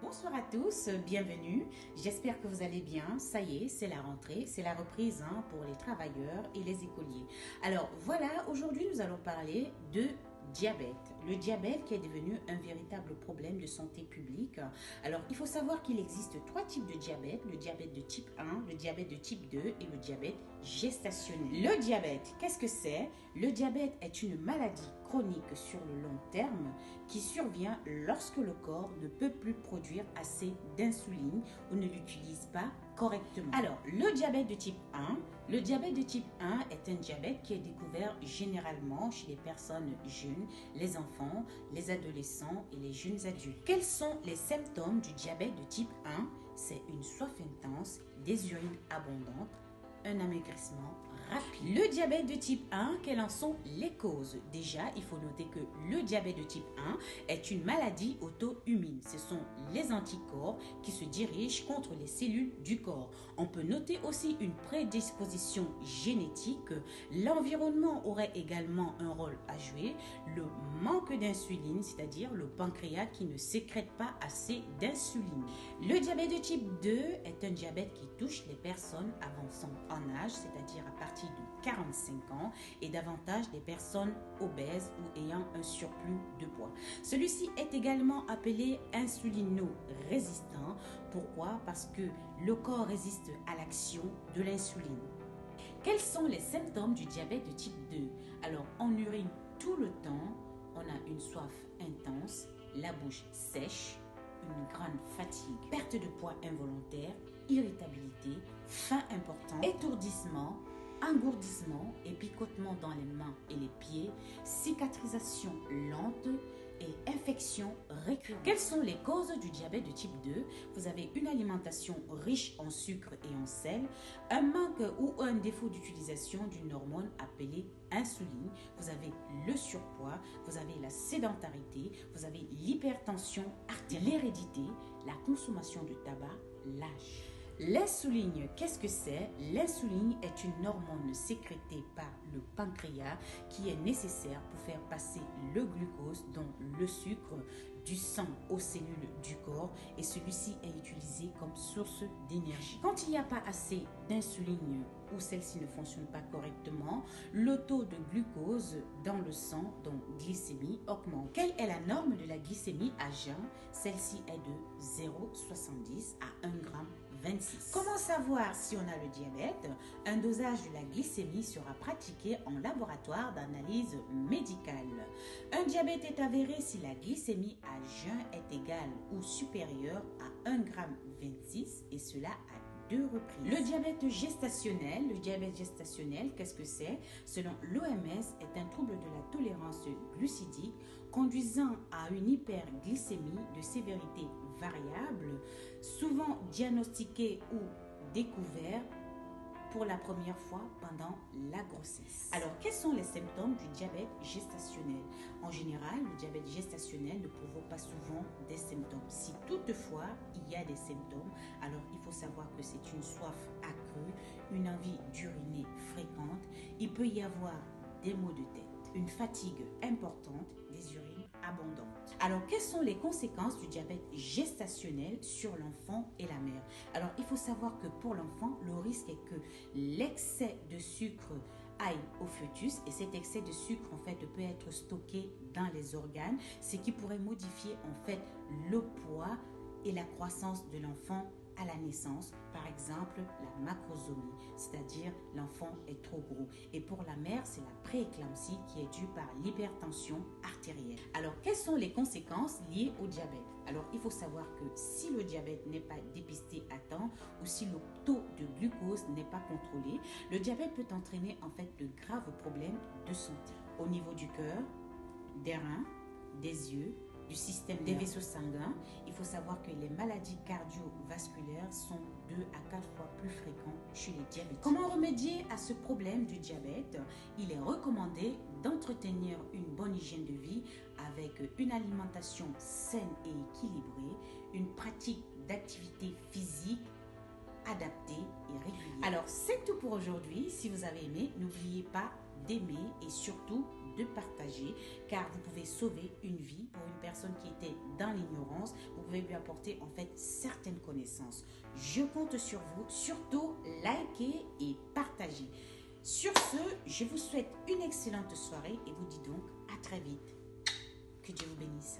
Bonsoir à tous, bienvenue. J'espère que vous allez bien. Ça y est, c'est la rentrée, c'est la reprise pour les travailleurs et les écoliers. Alors voilà, aujourd'hui nous allons parler de diabète. Le diabète qui est devenu un véritable problème de santé publique. Alors il faut savoir qu'il existe trois types de diabète, le diabète de type 1, le diabète de type 2 et le diabète gestationnel. Le diabète, qu'est-ce que c'est? Le diabète est une maladie chronique sur le long terme qui survient lorsque le corps ne peut plus produire assez d'insuline ou ne l'utilise pas correctement. Alors, le diabète de type 1, le diabète de type 1 est un diabète qui est découvert généralement chez les personnes jeunes, les enfants, les adolescents et les jeunes adultes. Quels sont les symptômes du diabète de type 1? C'est une soif intense, des urines abondantes, un amaigrissement rapide. Le diabète de type 1, quelles en sont les causes? Déjà, il faut noter que le diabète de type 1 est une maladie auto-immune. Ce sont les anticorps qui se dirigent contre les cellules du corps. On peut noter aussi une prédisposition génétique. L'environnement aurait également un rôle à jouer. Le manque d'insuline, c'est-à-dire le pancréas qui ne sécrète pas assez d'insuline. Le diabète de type 2 est un diabète qui touche les personnes avançant en âge, c'est-à-dire à partir de 45 ans et davantage des personnes obèses ou ayant un surplus de poids. Celui-ci est également appelé insulino-résistant. Pourquoi? Parce que le corps résiste à l'action de l'insuline. Quels sont les symptômes du diabète de type 2? Alors, on urine tout le temps, on a une soif intense, la bouche sèche, une grande fatigue, perte de poids involontaire, irritabilité, faim importante, étourdissement, engourdissement et picotement dans les mains et les pieds, cicatrisation lente et infection récurrente. Quelles sont les causes du diabète de type 2? Vous avez une alimentation riche en sucre et en sel, un manque ou un défaut d'utilisation d'une hormone appelée insuline, vous avez le surpoids, vous avez la sédentarité, vous avez l'hypertension artérielle, l'hérédité, la consommation de tabac, l'âge. L'insuline, qu'est-ce que c'est? L'insuline est une hormone sécrétée par le pancréas qui est nécessaire pour faire passer le glucose, donc le sucre, du sang aux cellules du corps, et celui-ci est utilisé comme source d'énergie. Quand il n'y a pas assez d'insuline ou celle-ci ne fonctionne pas correctement, le taux de glucose dans le sang, donc glycémie, augmente. Quelle est la norme de la glycémie à jeun? Celle-ci est de 0,70 à 1,26 g. Comment savoir si on a le diabète? Un dosage de la glycémie sera pratiqué en laboratoire d'analyse médicale. Un diabète est avéré si la glycémie à jeun est égale ou supérieure à 1,26 g et cela à 2 reprises. Le diabète gestationnel, qu'est-ce que c'est? Selon l'OMS, est un trouble de la tolérance glucidique conduisant à une hyperglycémie de sévérité variable, souvent diagnostiquée ou découverte pour la première fois pendant la grossesse. Alors, quels sont les symptômes du diabète gestationnel? En général, le diabète gestationnel ne provoque pas souvent des symptômes. Si toutefois il y a des symptômes, alors il faut savoir que c'est une soif accrue, une envie d'uriner fréquente, il peut y avoir des maux de tête, une fatigue importante, des urines abondantes. Alors, quelles sont les conséquences du diabète gestationnel sur l'enfant et la mère? Alors, il faut savoir que pour l'enfant, le risque est que l'excès de sucre aille au fœtus et cet excès de sucre en fait peut être stocké dans les organes, ce qui pourrait modifier en fait le poids et la croissance de l'enfant à la naissance, par exemple la macrosomie, c'est-à-dire l'enfant est trop gros. Et pour la mère, c'est la prééclampsie qui est due par l'hypertension artérielle. Alors, quelles sont les conséquences liées au diabète? Alors, il faut savoir que si le diabète n'est pas dépisté à temps ou si le taux de glucose n'est pas contrôlé, le diabète peut entraîner en fait de graves problèmes de santé au niveau du cœur, des reins, des yeux, du système des vaisseaux sanguins. Il faut savoir que les maladies cardiovasculaires sont 2 à 4 fois plus fréquentes chez les diabétiques. Comment remédier à ce problème du diabète? Il est recommandé d'entretenir une bonne hygiène de vie avec une alimentation saine et équilibrée, une pratique d'activité physique adaptée et régulière. Alors, c'est tout pour aujourd'hui. Si vous avez aimé, n'oubliez pas d'aimer et surtout de partager, car vous pouvez sauver une vie pour une personne qui était dans l'ignorance. Vous pouvez lui apporter en fait certaines connaissances. Je compte sur vous, surtout likez et partagez. Sur ce, je vous souhaite une excellente soirée et vous dis donc à très vite. Que Dieu vous bénisse.